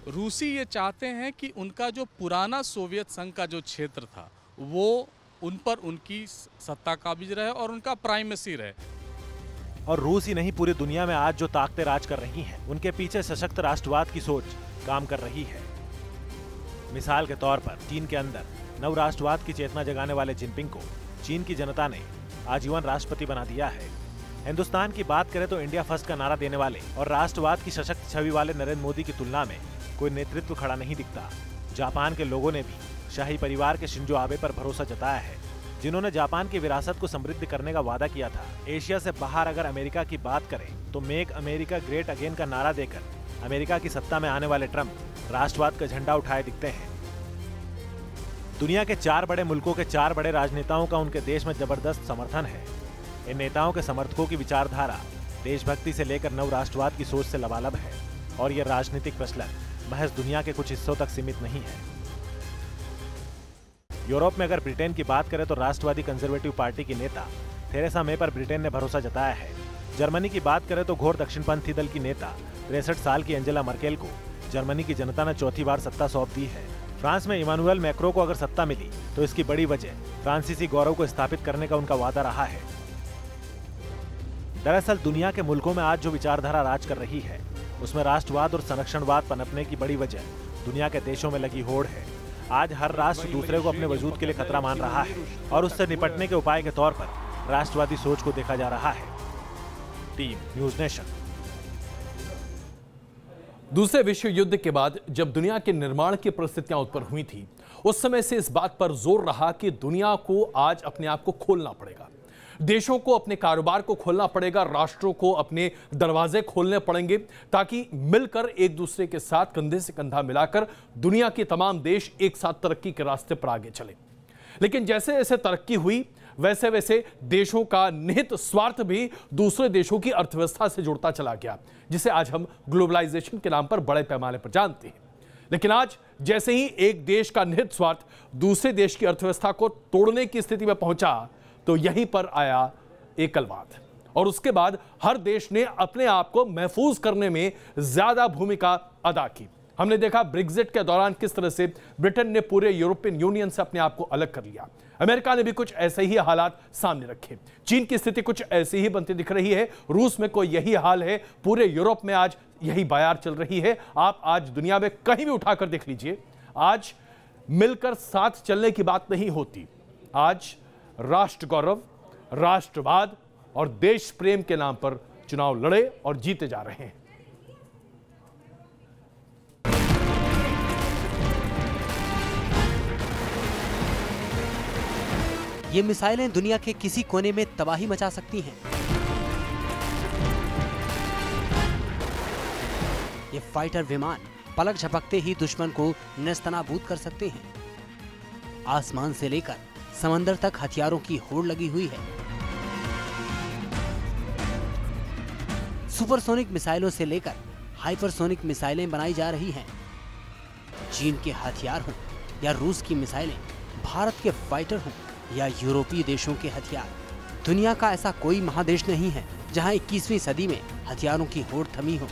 रूसी ये चाहते हैं कि उनका जो पुराना सोवियत संघ का जो क्षेत्र था वो उन पर उनकी सत्ता काबिज रहे और उनका प्राइमेसी रहे। और रूस ही नहीं, पूरी दुनिया में आज जो ताकतें राज कर रही हैं, उनके पीछे सशक्त राष्ट्रवाद की सोच काम कर रही है। मिसाल के तौर पर चीन के अंदर नव राष्ट्रवाद की चेतना जगाने वाले जिनपिंग को चीन की जनता ने आजीवन राष्ट्रपति बना दिया है। हिंदुस्तान की बात करें तो इंडिया फर्स्ट का नारा देने वाले और राष्ट्रवाद की सशक्त छवि वाले नरेंद्र मोदी की तुलना में कोई नेतृत्व खड़ा नहीं दिखता। जापान के लोगों ने भी शाही परिवार के शिंजो आबे पर भरोसा जताया है, जिन्होंने जापान की विरासत को समृद्ध करने का वादा किया था। एशिया से बाहर अगर अमेरिका की बात करें तो मेक अमेरिका ग्रेट अगेन का नारा देकर अमेरिका की सत्ता में आने वाले ट्रंप राष्ट्रवाद का झंडा उठाए दिखते हैं। दुनिया के 4 बड़े मुल्कों के 4 बड़े राजनेताओं का उनके देश में जबरदस्त समर्थन है। इन नेताओं के समर्थकों की विचारधारा देशभक्ति से लेकर नव राष्ट्रवाद की सोच से लबालब है, और यह राजनीतिक प्रचलन महज दुनिया के कुछ हिस्सों तक सीमित नहीं है। यूरोप में अगर ब्रिटेन की बात करें तो राष्ट्रवादी कंजर्वेटिव पार्टी की नेता थेरेसा मे पर ब्रिटेन ने भरोसा जताया है। जर्मनी की बात करें तो घोर दक्षिणपंथी दल की नेता 63 साल की एंजेला मर्केल को जर्मनी की जनता ने चौथी बार सत्ता सौंप दी है। फ्रांस में इमानुएल मैक्रों को अगर सत्ता मिली तो इसकी बड़ी वजह फ्रांसीसी गौरव को स्थापित करने का उनका वादा रहा है। दरअसल दुनिया के मुल्कों में आज जो विचारधारा राज कर रही है उसमें राष्ट्रवाद और संरक्षणवाद पनपने की बड़ी वजह दुनिया के देशों में लगी होड़ है। आज हर राष्ट्र दूसरे को अपने वजूद के लिए खतरा मान रहा है और उससे निपटने के उपाय के तौर पर राष्ट्रवादी सोच को देखा जा रहा है। Team news nation. दूसरे विश्व युद्ध के बाद जब दुनिया के निर्माण की परिस्थितियां उत्पन्न हुई थी, उस समय से इस बात पर जोर रहा कि दुनिया को आज अपने आप को खोलना पड़ेगा, देशों को अपने कारोबार को खोलना पड़ेगा, राष्ट्रों को अपने दरवाजे खोलने पड़ेंगे ताकि मिलकर एक दूसरे के साथ कंधे से कंधा मिलाकर दुनिया के तमाम देश एक साथ तरक्की के रास्ते पर आगे चले। लेकिन जैसे जैसे तरक्की हुई वैसे वैसे देशों का निहित स्वार्थ भी दूसरे देशों की अर्थव्यवस्था से जुड़ता चला गया, जिसे आज हम ग्लोबलाइजेशन के नाम पर बड़े पैमाने पर जानते हैं। लेकिन आज जैसे ही एक देश का निहित स्वार्थ दूसरे देश की अर्थव्यवस्था को तोड़ने की स्थिति में पहुंचा तो यहीं पर आया एकलवाद, और उसके बाद हर देश ने अपने आप को महफूज करने में ज्यादा भूमिका अदा की। हमने देखा ब्रेग्जिट के दौरान किस तरह से ब्रिटेन ने पूरे यूरोपियन यूनियन से अपने आप को अलग कर लिया। अमेरिका ने भी कुछ ऐसे ही हालात सामने रखे। चीन की स्थिति कुछ ऐसी ही बनती दिख रही है। रूस में कोई यही हाल है। पूरे यूरोप में आज यही बयार चल रही है। आप आज दुनिया में कहीं भी उठाकर देख लीजिए, आज मिलकर साथ चलने की बात नहीं होती। आज राष्ट्र गौरव, राष्ट्रवाद और देश प्रेम के नाम पर चुनाव लड़े और जीते जा रहे हैं। ये मिसाइलें दुनिया के किसी कोने में तबाही मचा सकती हैं। ये फाइटर विमान पलक झपकते ही दुश्मन को नेस्तनाबूद कर सकते हैं। आसमान से लेकर समंदर तक हथियारों की होड़ लगी हुई है। सुपरसोनिक मिसाइलों से लेकर हाइपरसोनिक मिसाइलें बनाई जा रही हैं। चीन के हथियार हों या रूस की मिसाइलें, भारत के फाइटर हों या यूरोपीय देशों के हथियार, दुनिया का ऐसा कोई महादेश नहीं है जहां 21वीं सदी में हथियारों की होड़ थमी हो।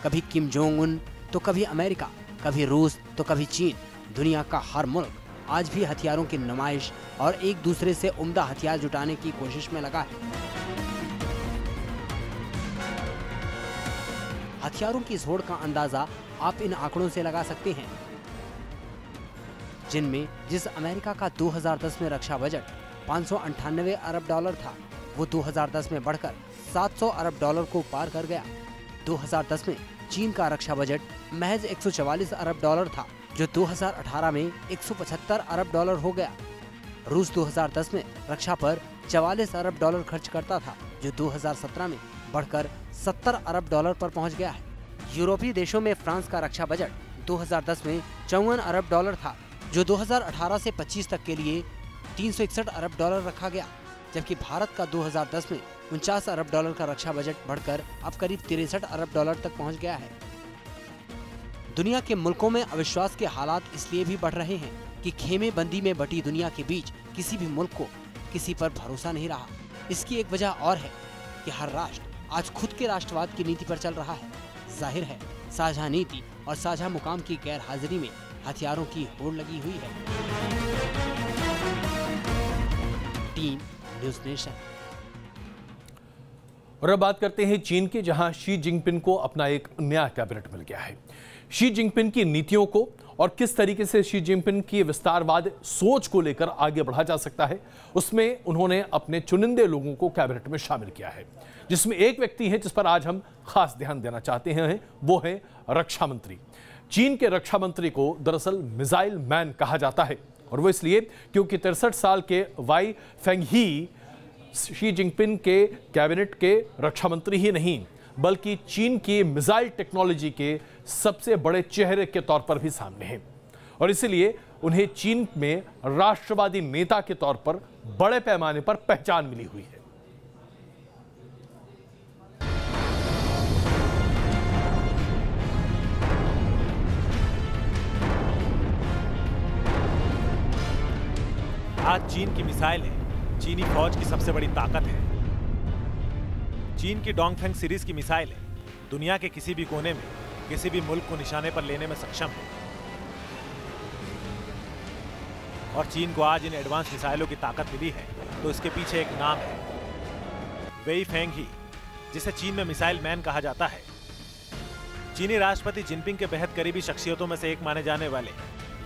कभी किम जोंग उन तो कभी अमेरिका, कभी रूस तो कभी चीन। दुनिया का हर मुल्क आज भी हथियारों की नुमाइश और एक दूसरे से उम्दा हथियार जुटाने की कोशिश में लगा है। हथियारों की इस होड़ का अंदाजा आप इन आंकड़ों से लगा सकते हैं, जिनमें जिस अमेरिका का 2010 में रक्षा बजट 598 अरब डॉलर था, वो 2010 में बढ़कर 700 अरब डॉलर को पार कर गया। 2010 में चीन का रक्षा बजट महज 144 अरब डॉलर था, जो 2018 में 175 अरब डॉलर हो गया। रूस 2010 में रक्षा पर 44 अरब डॉलर खर्च करता था, जो 2017 में बढ़कर 70 अरब डॉलर पर पहुंच गया है। यूरोपीय देशों में फ्रांस का रक्षा बजट 2010 में 54 अरब डॉलर था, जो 2018 से 25 तक के लिए 361 अरब डॉलर रखा गया, जबकि भारत का 2010 में 49 अरब डॉलर का रक्षा बजट बढ़कर अब करीब 63 अरब डॉलर तक पहुंच गया है। दुनिया के मुल्कों में अविश्वास के हालात इसलिए भी बढ़ रहे हैं कि खेमे बंदी में बटी दुनिया के बीच किसी भी मुल्क को किसी पर भरोसा नहीं रहा। इसकी एक वजह और है कि हर राष्ट्र आज खुद के राष्ट्रवाद की नीति पर चल रहा है। जाहिर है, साझा नीति और साझा मुकाम की गैर हाजिरी में हथियारों की होड़ लगी हुई है। Team news nation. और अब बात करते हैं चीन की, जहां शी जिनपिंग को अपना एक नया कैबिनेट मिल गया है। शी जिनपिंग की नीतियों को और किस तरीके से शी जिनपिंग की विस्तारवाद सोच को लेकर आगे बढ़ा जा सकता है, उसमें उन्होंने अपने चुनिंदे लोगों को कैबिनेट में शामिल किया है, जिसमें एक व्यक्ति है जिस पर आज हम खास ध्यान देना चाहते हैं, वो है रक्षा मंत्री। चीन के रक्षा मंत्री को दरअसल मिसाइल मैन कहा जाता है, और वो इसलिए क्योंकि 63 साल के वाई फेंगही शी जिनपिंग के कैबिनेट के रक्षा मंत्री ही नहीं, बल्कि चीन की मिसाइल टेक्नोलॉजी के सबसे बड़े चेहरे के तौर पर भी सामने हैं, और इसलिए उन्हें चीन में राष्ट्रवादी नेता के तौर पर बड़े पैमाने पर पहचान मिली हुई है। आज चीन की मिसाइलें चीनी फौज की सबसे बड़ी ताकत है। चीन की डोंगफेंग सीरीज की मिसाइलें दुनिया के किसी भी कोने में किसी भी मुल्क को निशाने पर लेने में सक्षम है, और चीन को आज इन एडवांस मिसाइलों की ताकत मिली है तो इसके पीछे एक नाम है, वेई फेंगही, जिसे चीन में मिसाइल मैन कहा जाता है। चीनी राष्ट्रपति जिनपिंग के बेहद करीबी शख्सियतों में से एक माने जाने वाले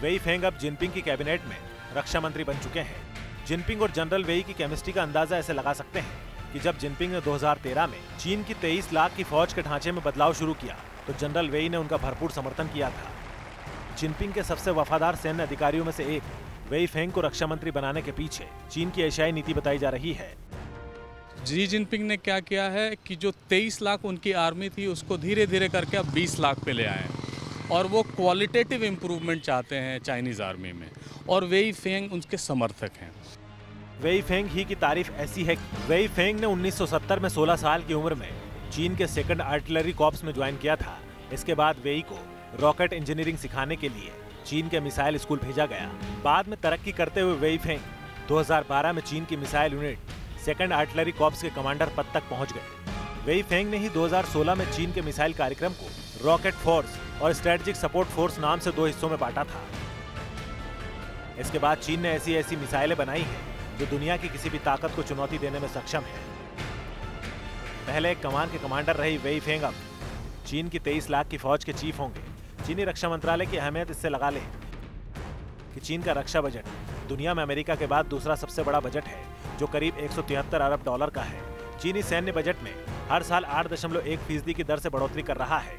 वेई फेंग अब जिनपिंग की कैबिनेट में रक्षा मंत्री बन चुके हैं। जिनपिंग और जनरल वेई की केमिस्ट्री का अंदाजा ऐसे लगा सकते हैं कि जब जिनपिंग ने 2013 में चीन की 23 लाख की फौज के ढांचे में बदलाव शुरू किया तो जनरल वेई ने उनका भरपूर समर्थन किया था। जिनपिंग के सबसे वफादार सैन्य अधिकारियों में से एक वेई फेंग को रक्षा मंत्री बनाने के पीछे चीन की एशियाई नीति बताई जा रही है। जी जिनपिंग ने क्या किया है कि जो 23 लाख उनकी आर्मी थी उसको धीरे धीरे करके अब 20 लाख पे ले आए और वो क्वालिटेटिव इम्प्रूवमेंट चाहते हैं चाइनीज़ आर्मी में, और वेई फेंग उनके समर्थक हैं। वेई फेंग ही की तारीफ ऐसी है कि वेई फेंग ने 1970 में 16 साल की उम्र में चीन के 2nd आर्टिलरी कॉर्प्स में ज्वाइन किया था। इसके बाद वेई को रॉकेट इंजीनियरिंग सिखाने के लिए चीन के मिसाइल स्कूल भेजा गया। बाद में तरक्की करते हुए वेई फेंग 2012 में चीन की missile unit 2nd artillery corps के कमांडर पद तक पहुंच गए। वेई फेंग ने ही 2016 में चीन के मिसाइल कार्यक्रम को रॉकेट फोर्स और स्ट्रेटेजिक सपोर्ट फोर्स नाम से 2 हिस्सों में बांटा था। इसके बाद चीन ने ऐसी मिसाइलें बनाई हैं जो दुनिया की किसी भी ताकत को चुनौती देने में सक्षम है। पहले एक कमान के कमांडर रही वेई फेंग अब चीन की 23 लाख की फौज के चीफ होंगे। चीनी रक्षा मंत्रालय की अहमियत इससे लगा ले कि चीन का रक्षा बजट दुनिया में अमेरिका के बाद दूसरा सबसे बड़ा बजट है, जो करीब 173 अरब डॉलर का है। चीनी सैन्य बजट में हर साल 8.1% की दर से बढ़ोतरी कर रहा है।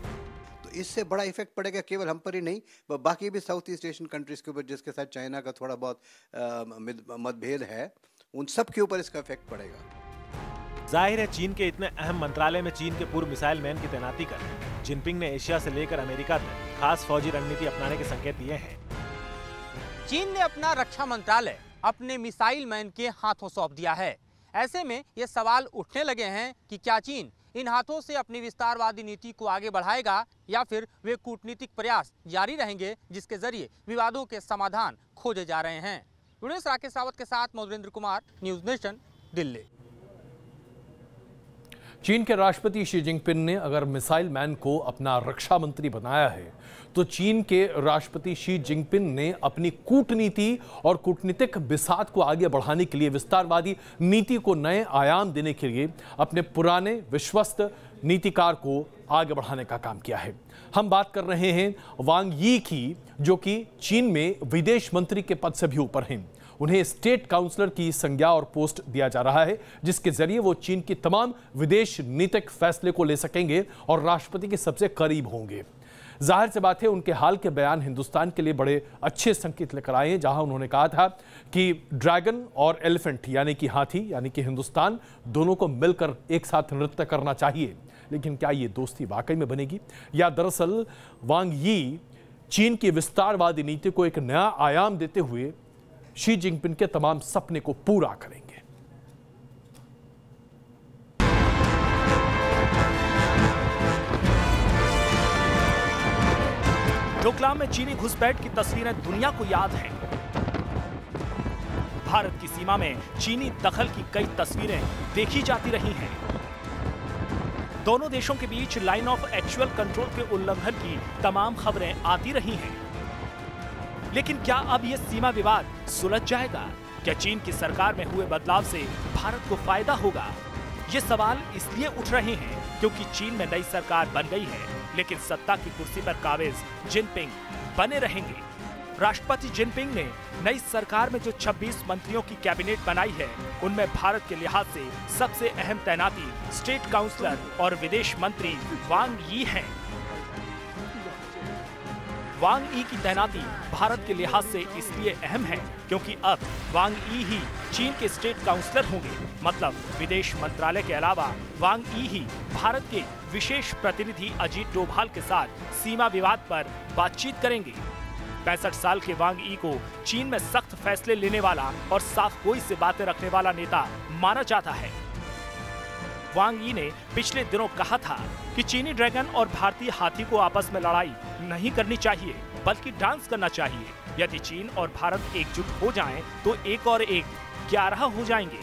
तो इससे बड़ा इफेक्ट पड़ेगा केवल हम पर ही नहीं, बाकी भी साउथ ईस्ट एशियन कंट्रीज के ऊपर, जिसके साथ चाइना का थोड़ा बहुत मतभेद है, उन सब के ऊपर इसका इफेक्ट पड़ेगा। जाहिर है चीन के इतने अहम मंत्रालय में चीन के पूर्व मिसाइल मैन की तैनाती कर जिनपिंग ने एशिया से लेकर अमेरिका तक खास फौजी रणनीति अपनाने के संकेत दिए हैं। चीन ने अपना रक्षा मंत्रालय अपने मिसाइल मैन के हाथों सौंप दिया है। ऐसे में ये सवाल उठने लगे हैं कि क्या चीन इन हाथों से अपनी विस्तारवादी नीति को आगे बढ़ाएगा या फिर वे कूटनीतिक प्रयास जारी रहेंगे जिसके जरिए विवादों के समाधान खोजे जा रहे हैं। राकेश रावत के साथ मधुरेंद्र कुमार, न्यूज नेशन, दिल्ली। चीन के राष्ट्रपति शी जिनपिंग ने अगर मिसाइल मैन को अपना रक्षा मंत्री बनाया है तो चीन के राष्ट्रपति शी जिनपिंग ने अपनी कूटनीति और कूटनीतिक बिसात को आगे बढ़ाने के लिए, विस्तारवादी नीति को नए आयाम देने के लिए अपने पुराने विश्वस्त नीतिकार को आगे बढ़ाने का काम किया है। हम बात कर रहे हैं वांग यी की, जो कि चीन में विदेश मंत्री के पद से भी ऊपर हैं। उन्हें स्टेट काउंसलर की संज्ञा और पोस्ट दिया जा रहा है, जिसके जरिए वो चीन की तमाम विदेश नीतिक फैसले को ले सकेंगे और राष्ट्रपति के सबसे करीब होंगे। जाहिर सी बात है उनके हाल के बयान हिंदुस्तान के लिए बड़े अच्छे संकेत लेकर आए हैं, जहां उन्होंने कहा था कि ड्रैगन और एलिफेंट यानी कि हाथी यानी कि हिंदुस्तान दोनों को मिलकर एक साथ नृत्य करना चाहिए। लेकिन क्या ये दोस्ती वाकई में बनेगी, या दरअसल वांग यी चीन की विस्तारवादी नीति को एक नया आयाम देते हुए शी जिनपिंग के तमाम सपने को पूरा करेंगे? डोकलाम में चीनी घुसपैठ की तस्वीरें दुनिया को याद हैं। भारत की सीमा में चीनी दखल की कई तस्वीरें देखी जाती रही हैं। दोनों देशों के बीच लाइन ऑफ एक्चुअल कंट्रोल के उल्लंघन की तमाम खबरें आती रही हैं। लेकिन क्या अब यह सीमा विवाद सुलझ जाएगा? क्या चीन की सरकार में हुए बदलाव से भारत को फायदा होगा? ये सवाल इसलिए उठ रहे हैं क्योंकि चीन में नई सरकार बन गई है, लेकिन सत्ता की कुर्सी पर काबिज जिनपिंग बने रहेंगे। राष्ट्रपति जिनपिंग ने नई सरकार में जो 26 मंत्रियों की कैबिनेट बनाई है, उनमें भारत के लिहाज से सबसे अहम तैनाती स्टेट काउंसलर और विदेश मंत्री वांग यी हैं। वांग यी की तैनाती भारत के लिहाज से इसलिए अहम है क्योंकि अब वांग यी ही चीन के स्टेट काउंसलर होंगे। मतलब विदेश मंत्रालय के अलावा वांग यी ही भारत के विशेष प्रतिनिधि अजीत डोभाल के साथ सीमा विवाद पर बातचीत करेंगे। 65 साल के वांग यी को चीन में सख्त फैसले लेने वाला और साफ गोई से बातें रखने वाला नेता माना जाता है। वांग यी ने पिछले दिनों कहा था कि चीनी ड्रैगन और भारतीय हाथी को आपस में लड़ाई नहीं करनी चाहिए, बल्कि डांस करना चाहिए। यदि चीन और भारत एकजुट हो जाएं, तो 1 और 1 11 हो जाएंगे।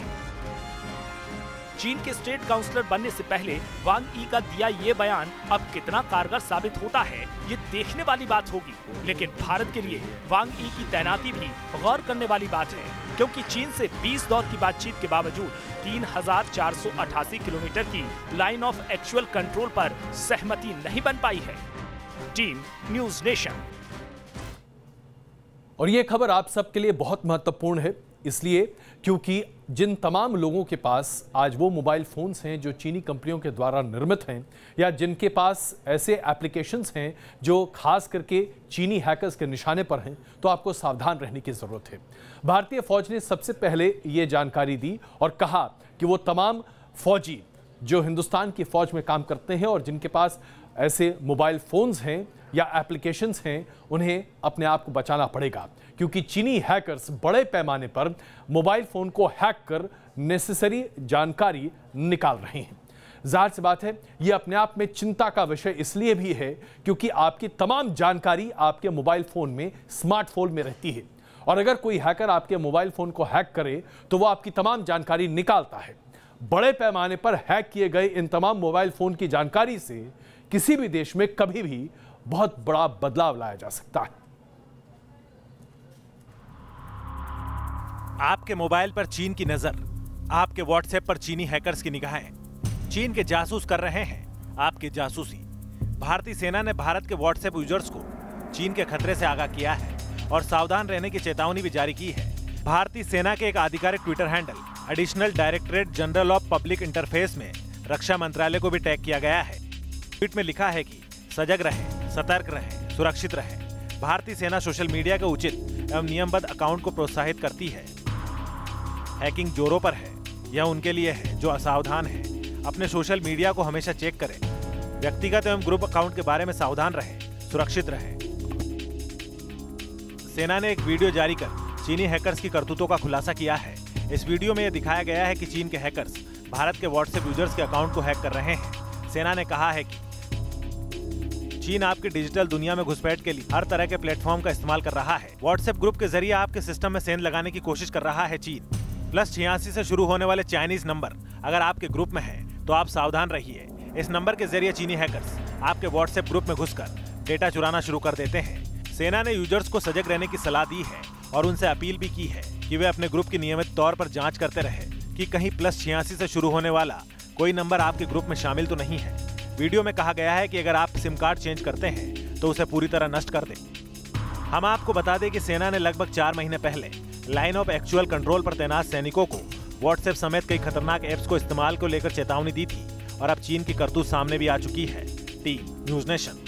चीन के स्टेट काउंसलर बनने से पहले वांग यी का दिया ये बयान अब कितना कारगर साबित होता है, ये देखने वाली बात होगी। लेकिन भारत के लिए वांग यी की तैनाती भी गौर करने वाली बात है, क्योंकि चीन से 20 दौर की बातचीत के बावजूद 3488 किलोमीटर की लाइन ऑफ एक्चुअल कंट्रोल पर सहमति नहीं बन पाई है। Team news nation. और ये खबर आप सबके लिए बहुत महत्वपूर्ण है, इसलिए क्योंकि जिन तमाम लोगों के पास आज वो मोबाइल फोन्स हैं जो चीनी कंपनियों के द्वारा निर्मित हैं, या जिनके पास ऐसे एप्लीकेशंस हैं जो खास करके चीनी हैकर्स के निशाने पर हैं, तो आपको सावधान रहने की ज़रूरत है। भारतीय फौज ने सबसे पहले ये जानकारी दी और कहा कि वो तमाम फौजी जो हिंदुस्तान की फौज में काम करते हैं और जिनके पास ऐसे मोबाइल फोन्स हैं या एप्लीकेशंस हैं, उन्हें अपने आप को बचाना पड़ेगा, क्योंकि चीनी हैकर्स बड़े पैमाने पर मोबाइल फोन को हैक कर नेसेसरी जानकारी निकाल रहे हैं। जाहिर सी बात है, ये अपने आप में चिंता का विषय इसलिए भी है क्योंकि आपकी तमाम जानकारी आपके मोबाइल फोन में, स्मार्टफोन में रहती है, और अगर कोई हैकर आपके मोबाइल फोन को हैक करे तो वो आपकी तमाम जानकारी निकालता है। बड़े पैमाने पर हैक किए गए इन तमाम मोबाइल फोन की जानकारी से किसी भी देश में कभी भी बहुत बड़ा बदलाव लाया जा सकता है। आपके मोबाइल पर चीन की नजर, आपके व्हाट्सएप पर चीनी हैकर्स की निगाहें, चीन के जासूस कर रहे हैं आपकी जासूसी। भारतीय सेना ने भारत के व्हाट्सएप यूजर्स को चीन के खतरे से आगाह किया है और सावधान रहने की चेतावनी भी जारी की है। भारतीय सेना के एक आधिकारिक Twitter handle additional directorate general of public interface में रक्षा मंत्रालय को भी टैग किया गया है। ट्वीट में लिखा है कि सजग रहें, सतर्क रहें, सुरक्षित रहें। भारतीय सेना सोशल मीडिया के उचित एवं नियमबद्ध अकाउंट को प्रोत्साहित करती है। हैकिंग जोरों पर है, यह उनके लिए है जो असावधान है। अपने सोशल मीडिया को हमेशा चेक करें। व्यक्तिगत एवं ग्रुप अकाउंट के बारे में सावधान रहें, सुरक्षित रहें। सेना ने एक वीडियो जारी कर चीनी हैकर्स की करतूतों का खुलासा किया है। इस वीडियो में यह दिखाया गया है कि चीन के हैकर्स भारत के व्हाट्सएप यूजर्स के अकाउंट को हैक कर रहे हैं। सेना ने कहा है कि चीन आपकी डिजिटल दुनिया में घुसपैठ के लिए हर तरह के प्लेटफॉर्म का इस्तेमाल कर रहा है। व्हाट्सएप ग्रुप के जरिए आपके सिस्टम में सेंध लगाने की कोशिश कर रहा है चीन। +86 से शुरू होने वाले चाइनीज नंबर अगर आपके ग्रुप में है तो आप सावधान रहिए। इस नंबर के जरिए चीनी हैकर्स आपके व्हाट्सएप ग्रुप में घुसकर डेटा चुराना शुरू कर देते हैं। सेना ने यूजर्स को सजग रहने की सलाह दी है और उनसे अपील भी की है कि वे अपने ग्रुप की नियमित तौर पर जांच करते रहे कि कहीं +86 से शुरू होने वाला कोई नंबर आपके ग्रुप में शामिल तो नहीं है। वीडियो में कहा गया है कि अगर आप सिम कार्ड चेंज करते हैं तो उसे पूरी तरह नष्ट कर दें। हम आपको बता दें कि सेना ने लगभग 4 महीने पहले लाइन ऑफ एक्चुअल कंट्रोल पर तैनात सैनिकों को व्हाट्सएप समेत कई खतरनाक ऐप्स को इस्तेमाल को लेकर चेतावनी दी थी और अब चीन की करतूत सामने भी आ चुकी है। Team news nation.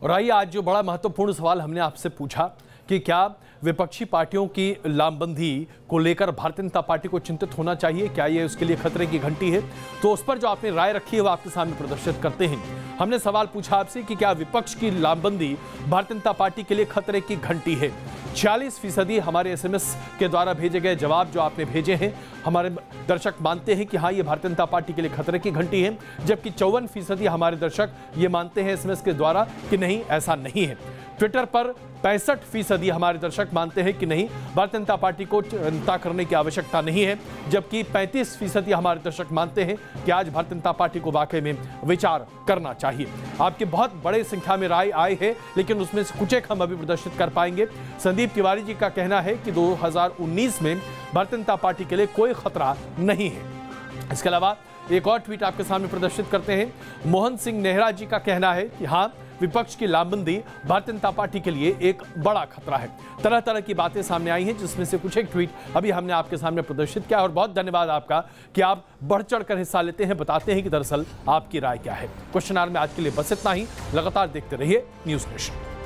और आइए, आज जो बड़ा महत्वपूर्ण सवाल हमने आपसे पूछा कि क्या विपक्षी पार्टियों की लामबंदी को लेकर भारतीय जनता पार्टी को चिंतित होना चाहिए, क्या ये उसके लिए खतरे की घंटी है, तो उस पर जो आपने राय रखी है वो आपके सामने प्रदर्शित करते हैं। हमने सवाल पूछा आपसे कि क्या विपक्ष की लामबंदी भारतीय जनता पार्टी के लिए खतरे की घंटी है। 46% हमारे SMS के द्वारा भेजे गए जवाब जो आपने भेजे हैं, हमारे दर्शक मानते हैं कि हाँ, ये भारतीय जनता पार्टी के लिए खतरे की घंटी है, जबकि 54% हमारे दर्शक ये मानते हैं SMS के द्वारा कि नहीं, ऐसा नहीं है। ट्विटर पर 65% हमारे दर्शक मानते हैं कि नहीं, भारतीय जनता पार्टी को चिंता करने की आवश्यकता नहीं है, जबकि 35% हमारे दर्शक मानते हैं कि आज भारतीय जनता पार्टी को वाकई में विचार करना चाहिए। आपके बहुत बड़े संख्या में राय आए हैं, लेकिन उसमें से कुछ एक हम अभी प्रदर्शित कर पाएंगे। संदीप तिवारी जी का कहना है कि 2019 में भारतीय जनता पार्टी के लिए कोई खतरा नहीं है। इसके अलावा एक और ट्वीट आपके सामने प्रदर्शित करते हैं। मोहन सिंह नेहरा जी का कहना है कि हाँ, विपक्ष की लामबंदी भारतीय जनता पार्टी के लिए एक बड़ा खतरा है। तरह तरह की बातें सामने आई हैं, जिसमें से कुछ एक ट्वीट अभी हमने आपके सामने प्रदर्शित किया। और बहुत धन्यवाद आपका कि आप बढ़ चढ़ कर हिस्सा लेते हैं, बताते हैं कि दरअसल आपकी राय क्या है। क्वेश्चन आवर में आज के लिए बस इतना ही। लगातार देखते रहिए न्यूज़ नेशन।